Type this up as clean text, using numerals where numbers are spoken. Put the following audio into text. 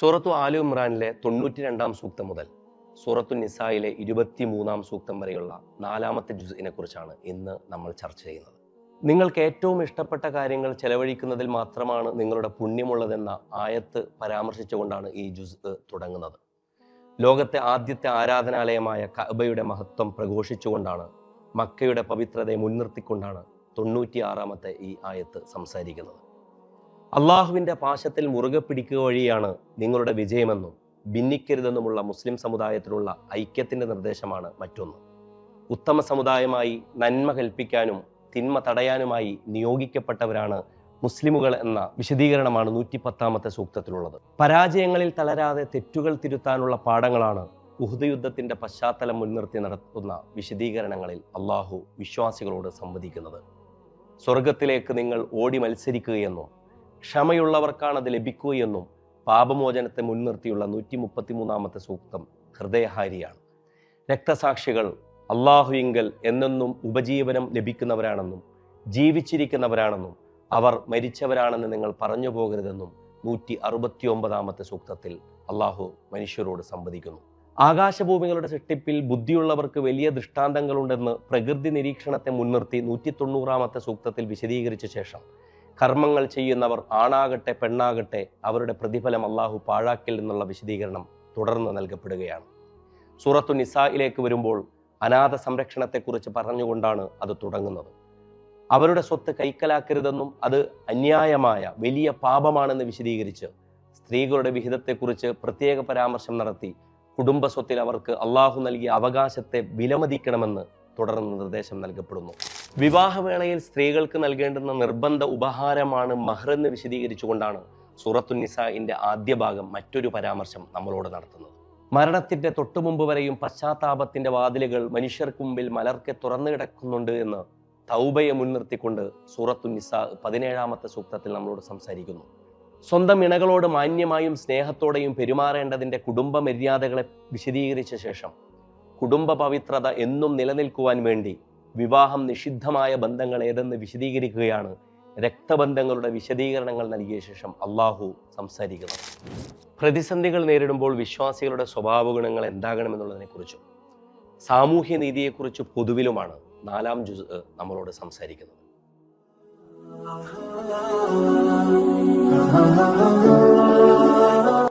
സൂറത്തു ആലു ഇമ്രാനിലെ 92-ാം സൂക്തം മുതൽ സൂറത്തു നിസായിലെ 23-ാം സൂക്തം വരെയുള്ള 4-ാമത്തെ ജുസ്ഇനെ കുറിച്ചാണ് ഇന്ന് നമ്മൾ ചർച്ച ചെയ്യുന്നത്. നിങ്ങൾക്ക് ഏറ്റവും ഇഷ്ടപ്പെട്ട കാര്യങ്ങൾ ചെലവഴിക്കുന്നതിൽ മാത്രമാണ് നിങ്ങളുടെ പുണ്യമുള്ളതെന്ന ആയത്ത് പരാമർശിച്ചുകൊണ്ടാണ് ഈ ജുസ് തുടങ്ങുന്നത്. ലോകത്തെ ആദ്യത്തെ ആരാധനാലയമായ കഅബയുടെ മഹത്വം പ്രഘോഷിച്ചുകൊണ്ടാണ്, മക്കയുടെ പവിത്രതയെ മുൻനിർത്തിക്കൊണ്ടാണ് 96-ാമത്തെ ഈ ആയത്ത് സംസാരിക്കുന്നത്. അള്ളാഹുവിൻ്റെ പാശത്തിൽ മുറുകെ പിടിക്കുക വഴിയാണ് നിങ്ങളുടെ വിജയമെന്നും ഭിന്നിക്കരുതെന്നുമുള്ള മുസ്ലിം സമുദായത്തിനുള്ള ഐക്യത്തിൻ്റെ നിർദ്ദേശമാണ് മറ്റൊന്ന്. ഉത്തമ സമുദായമായി നന്മ കൽപ്പിക്കാനും തിന്മ തടയാനുമായി നിയോഗിക്കപ്പെട്ടവരാണ് മുസ്ലിമുകൾ എന്ന വിശദീകരണമാണ് 110-ാമത്തെ സൂക്തത്തിലുള്ളത്. പരാജയങ്ങളിൽ തളരാതെ തെറ്റുകൾ തിരുത്താനുള്ള പാഠങ്ങളാണ് ഉഹുദ് യുദ്ധത്തിൻ്റെ പശ്ചാത്തലം മുൻനിർത്തി നടത്തുന്ന വിശദീകരണങ്ങളിൽ അള്ളാഹു വിശ്വാസികളോട് സംവദിക്കുന്നത്. സ്വർഗത്തിലേക്ക് നിങ്ങൾ ഓടി മത്സരിക്കുകയെന്നും ക്ഷമയുള്ളവർക്കാണ് അത് ലഭിക്കുകയെന്നും പാപമോചനത്തെ മുൻനിർത്തിയുള്ള 133-ാമത്തെ സൂക്തം ഹൃദയഹാരിയാണ്. രക്തസാക്ഷികൾ അള്ളാഹുവിങ്കൽ എന്നെന്നും ഉപജീവനം ലഭിക്കുന്നവരാണെന്നും ജീവിച്ചിരിക്കുന്നവരാണെന്നും അവർ മരിച്ചവരാണെന്ന് നിങ്ങൾ പറഞ്ഞു പോകരുതെന്നും 169-ാമത്തെ സൂക്തത്തിൽ അള്ളാഹു മനുഷ്യരോട് സംവദിക്കുന്നു. ആകാശഭൂമികളുടെ സൃഷ്ടിപ്പിൽ ബുദ്ധിയുള്ളവർക്ക് വലിയ ദൃഷ്ടാന്തങ്ങളുണ്ടെന്ന് പ്രകൃതി നിരീക്ഷണത്തെ മുൻനിർത്തി 190-ാമത്തെ സൂക്തത്തിൽ വിശദീകരിച്ച ശേഷം കർമ്മങ്ങൾ ചെയ്യുന്നവർ ആണാകട്ടെ പെണ്ണാകട്ടെ അവരുടെ പ്രതിഫലം അള്ളാഹു പാഴാക്കിൽ നിന്നുള്ള വിശദീകരണം തുടർന്ന് നൽകപ്പെടുകയാണ്. സൂറത്തു നിസായിലേക്ക് വരുമ്പോൾ അനാഥ സംരക്ഷണത്തെക്കുറിച്ച് പറഞ്ഞുകൊണ്ടാണ് അത് തുടങ്ങുന്നത്. അവരുടെ സ്വത്ത് കൈക്കലാക്കരുതെന്നും അത് അന്യായമായ വലിയ പാപമാണെന്ന് വിശദീകരിച്ച് സ്ത്രീകളുടെ വിഹിതത്തെക്കുറിച്ച് പ്രത്യേക പരാമർശം നടത്തി കുടുംബ സ്വത്തിൽ അവർക്ക് അള്ളാഹു നൽകിയ അവകാശത്തെ വിലമതിക്കണമെന്ന് തുടർന്ന് നിർദ്ദേശം നൽകപ്പെടുന്നു. വിവാഹവേളയിൽ സ്ത്രീകൾക്ക് നൽകേണ്ടുന്ന നിർബന്ധ ഉപഹാരമാണ് മഹ്ർ എന്ന് വിശദീകരിച്ചുകൊണ്ടാണ് സൂറത്തു നിസാഇന്റെ ആദ്യ ഭാഗം മറ്റൊരു പരാമർശം നമ്മളോട് നടത്തുന്നത്. മരണത്തിന്റെ തൊട്ടുമുമ്പ് വരെയും പശ്ചാത്താപത്തിന്റെ വാതിലുകൾ മനുഷ്യർക്ക് മുമ്പിൽ മലർക്കെ തുറന്നു കിടക്കുന്നുണ്ട് എന്ന് തൗബയെ മുൻനിർത്തിക്കൊണ്ട് സൂറത്തു നിസാ 17-ാമത്തെ സൂക്തത്തിൽ നമ്മളോട് സംസാരിക്കുന്നു. സ്വന്തം ഇണകളോട് മാന്യമായും സ്നേഹത്തോടെയും പെരുമാറേണ്ടതിൻ്റെ കുടുംബ മര്യാദകളെ വിശദീകരിച്ച ശേഷം കുടുംബ പവിത്രത എന്നും നിലനിൽക്കുവാൻ വേണ്ടി വിവാഹം നിഷിദ്ധമായ ബന്ധങ്ങൾ ഏതെന്ന് വിശദീകരിക്കുകയാണ് രക്തബന്ധങ്ങളുടെ വിശദീകരണങ്ങൾ നൽകിയ ശേഷം അള്ളാഹു സംസാരിക്കുന്നത്. പ്രതിസന്ധികൾ നേരിടുമ്പോൾ വിശ്വാസികളുടെ സ്വഭാവഗുണങ്ങൾ എന്താകണമെന്നുള്ളതിനെക്കുറിച്ചും സാമൂഹ്യ നീതിയെക്കുറിച്ച് പൊതുവിലുമാണ് 4-ാം ജുസ് നമ്മളോട് സംസാരിക്കുന്നത്. Oh